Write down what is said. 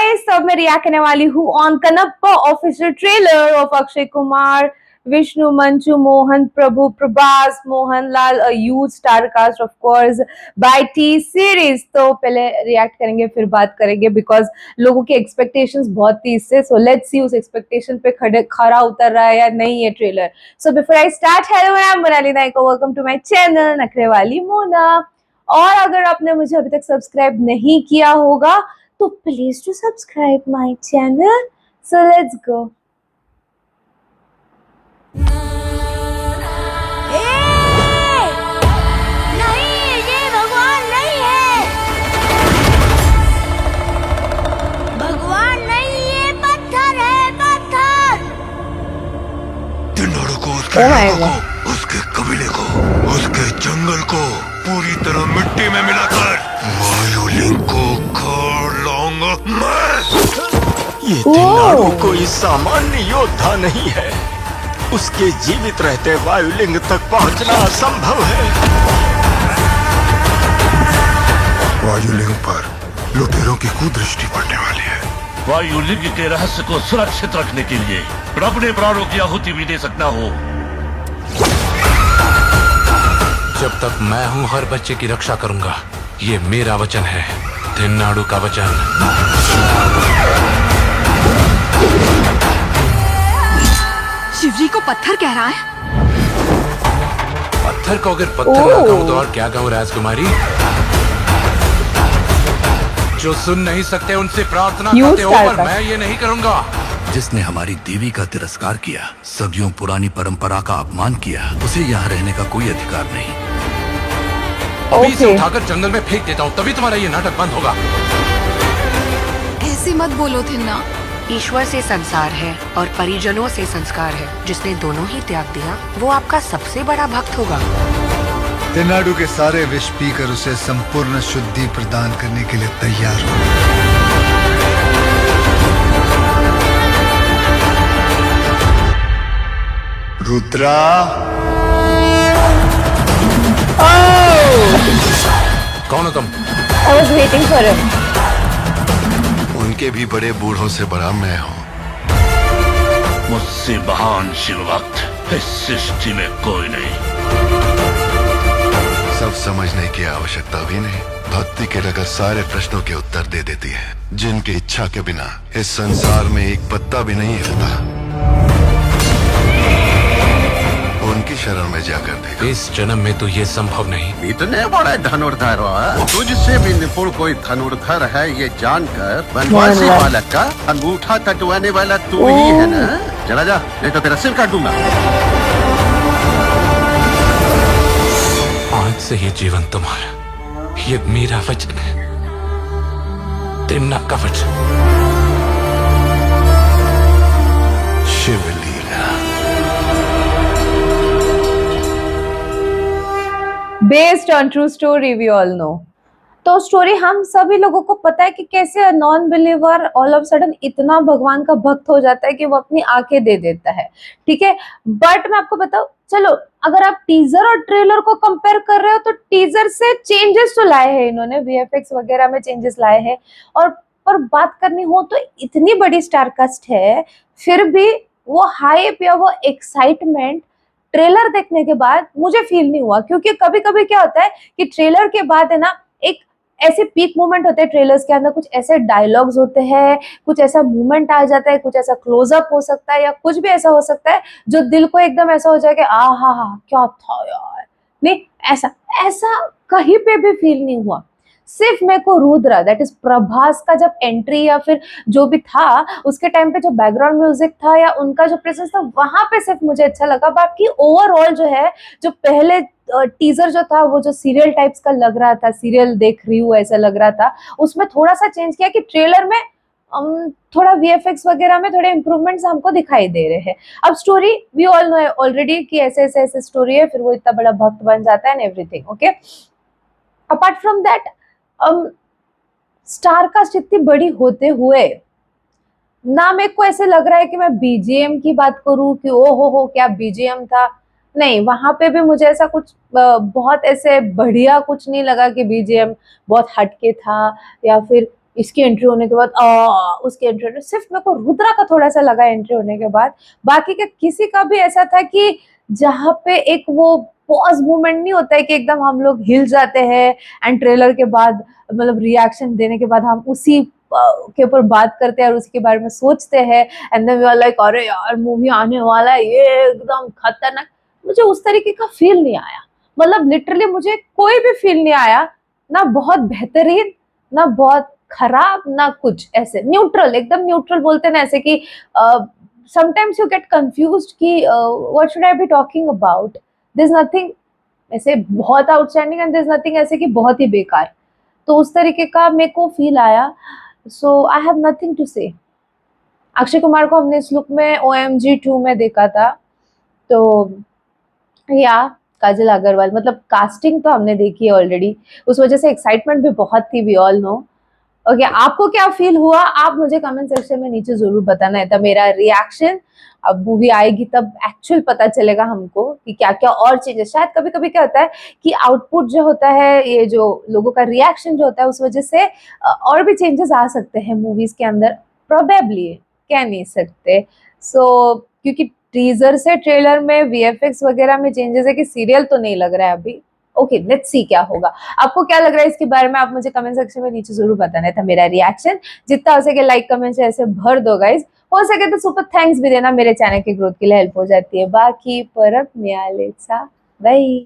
Guys, तो अब मैं रिएक्ट करने वाली हूँ on Kannappa official trailer of Akshay Kumar, Vishnu, Manchu, Mohan Prabhu, Prabhas, Mohanlal, a huge star cast of course by T-Series. तो पहले रिएक्ट करेंगे फिर बात करेंगे बिकॉज लोगों की एक्सपेक्टेशंस बहुत थी इससे। सो लेट्स सी उस एक्सपेक्टेशन पे खरा उतर रहा है या नहीं ये trailer. So before I start, hello I am Monali Nayak, welcome to my channel Nakhre Wali Mona. और अगर आपने मुझे अभी तक सब्सक्राइब नहीं किया होगा तो please to subscribe my channel. So let's go. उसके कबीले को, उसके जंगल को पूरी तरह मिट्टी में मिलाकर वायुलिंग को खा लाऊंगा मैं। ये तिनाडु कोई सामान्य योद्धा नहीं है। उसके जीवित रहते वायुलिंग तक पहुंचना असंभव है। वायुलिंग पर लुटेरों की कुदृष्टि पड़ने वाली है। वायुलिंग के रहस्य को सुरक्षित रखने के लिए अपने प्राणों की आहुति भी दे सकता हो। जब तक मैं हूँ हर बच्चे की रक्षा करूंगा, ये मेरा वचन है, तिनाडु का वचन। शिवजी को पत्थर कह रहा है। पत्थर को अगर पत्थर ना कहूँ तो और क्या कहूँ राजकुमारी? जो सुन नहीं सकते उनसे प्रार्थना करते हो, पर मैं ये नहीं करूंगा। जिसने हमारी देवी का तिरस्कार किया, सदियों पुरानी परंपरा का अपमान किया, उसे यहाँ रहने का कोई अधिकार नहीं। अभी इसे उठाकर जंगल में फेंक देता हूँ, तभी तुम्हारा ये नाटक बंद होगा। ऐसे मत बोलो थिन्ना। ईश्वर से संसार है और परिजनों से संस्कार है। जिसने दोनों ही त्याग दिया वो आपका सबसे बड़ा भक्त होगा। तिनाडु के सारे विष पीकर उसे संपूर्ण शुद्धि प्रदान करने के लिए तैयार हो। रुद्रा, कौन हो तुम? I was waiting for him. उनके भी बड़े बूढ़ों से बड़ा मैं हूँ। मुझसे महान शिव भक्त इस सृष्टि में कोई नहीं। सब समझने की आवश्यकता भी नहीं। भक्ति के रगत सारे प्रश्नों के उत्तर दे देती है। जिनकी इच्छा के बिना इस संसार में एक पत्ता भी नहीं हिलता, उनकी शरण में जाकर देखो। इस जन्म में तो ये संभव नहीं। इतने बड़े धनुर्धर हो, तुझसे भी निपुण कोई धनुर्धर है ये जानकर वनवासी बालक का अंगूठा कटवाने वाला तू ही है ना? चला जा, नहीं तो तेरा सिर काट दूंगा। आज से ये जीवन तुम्हारा, ये मेरा वचन है, तिन्ना का वचन। Shivleela. Based on true story we all know. तो स्टोरी हम सभी लोगों को पता है कि कैसे non believer all of sudden इतना भगवान का भक्त हो जाता है कि वो अपनी आंखें दे देता है। ठीक है, बट मैं आपको बताऊं, चलो अगर आप टीजर और ट्रेलर को कंपेयर कर रहे हो तो टीजर से चेंजेस तो लाए हैं इन्होंने, वीएफएक्स वगैरह में चेंजेस लाए हैं। और पर बात करनी हो तो इतनी बड़ी स्टार कास्ट है, फिर भी वो हाइप या वो एक्साइटमेंट ट्रेलर देखने के बाद मुझे फील नहीं हुआ। क्योंकि कभी कभी क्या होता है कि ट्रेलर के बाद है ना, एक ऐसे पीक मोमेंट होते हैं ट्रेलर्स के अंदर, कुछ ऐसे डायलॉग्स होते हैं, कुछ ऐसा मूवमेंट आ जाता है, कुछ ऐसा क्लोजअप हो सकता है या कुछ भी ऐसा हो सकता है जो दिल को एकदम ऐसा हो जाए कि आ हा क्या था यार। नहीं, ऐसा ऐसा कहीं पे भी फील नहीं हुआ। सिर्फ मेरे को रुद्रा, दैट इज प्रभास का जब एंट्री या फिर जो भी था उसके टाइम पे जो बैकग्राउंड म्यूजिक था या उनका जो प्रेजेंस था, वहां पे सिर्फ मुझे अच्छा लगा। बाकी ओवरऑल जो है, जो पहले टीजर जो था वो जो सीरियल टाइप्स का लग रहा था, सीरियल देख रही हूँ ऐसा लग रहा था, उसमें थोड़ा सा चेंज किया कि ट्रेलर में थोड़ा वीएफएक्स वगैरह में थोड़े इंप्रूवमेंट्स हमको दिखाई दे रहे हैं। अब story we all know already कि ऐसे ऐसे ऐसे स्टोरी है, फिर वो इतना बड़ा भक्त बन जाता है and everything. Okay, apart from that star cast इतनी बड़ी होते हुए ना मेरे को ऐसे लग रहा है कि मैं बीजीएम की बात करूं कि ओ हो क्या बीजीएम था। नहीं, वहां पे भी मुझे ऐसा कुछ बहुत ऐसे बढ़िया कुछ नहीं लगा कि बीजीएम बहुत हटके था या फिर इसकी एंट्री होने के बाद उसकी एंट्री, सिर्फ मेरे को रुद्रा का थोड़ा सा लगा एंट्री होने के बाद, बाकी का किसी का भी ऐसा था कि जहाँ पे एक वो पॉज मूवमेंट नहीं होता है कि एकदम हम लोग हिल जाते हैं एंड ट्रेलर के बाद मतलब रिएक्शन देने के बाद हम उसी के ऊपर बात करते हैं और उसके बारे में सोचते हैं and then we are like अरे यार मूवी आने वाला है ये एकदम खतरनाक। मुझे उस तरीके का फील नहीं आया, मतलब लिटरली मुझे कोई भी फील नहीं आया, ना बहुत बेहतरीन ना बहुत खराब ना कुछ, ऐसे न्यूट्रल, एकदम न्यूट्रल बोलते हैं ना ऐसे कि समटाइम्स यू गेट कंफ्यूज्ड कि what should I be talking about, there is nothing ऐसे बहुत outstanding and there is nothing ऐसे कि बहुत ही बेकार, तो उस तरीके का मेरे को फील आया। सो आई हैव नथिंग टू से। अक्षय कुमार को हमने इस लुक में OMG 2 में देखा था, तो या काजल अग्रवाल, मतलब कास्टिंग तो हमने देखी है ऑलरेडी, उस वजह से एक्साइटमेंट भी बहुत थी, वी ऑल नो। ओके, आपको क्या फील हुआ आप मुझे कमेंट सेक्शन में नीचे जरूर बताना है, था मेरा रिएक्शन। अब मूवी आएगी तब एक्चुअल पता चलेगा हमको कि क्या क्या और चेंजेस, शायद कभी कभी क्या होता है कि आउटपुट जो होता है, ये जो लोगों का रिएक्शन जो होता है उस वजह से और भी चेंजेस आ सकते हैं मूवीज के अंदर, प्रोबेबली, कह नहीं सकते। सो क्योंकि टीजर से ट्रेलर में VFX वगैरह में चेंजेस है कि सीरियल तो नहीं लग रहा है अभी। ओके, लेट्स सी क्या होगा। आपको क्या लग रहा है इसके बारे में आप मुझे कमेंट सेक्शन में नीचे जरूर बताना था। मेरा रिएक्शन जितना हो सके लाइक कमेंट से ऐसे भर दो गाइज, हो सके तो सुपर थैंक्स भी देना, मेरे चैनल की ग्रोथ के लिए हेल्प हो जाती है। बाकी परत मिळालेचा बाय।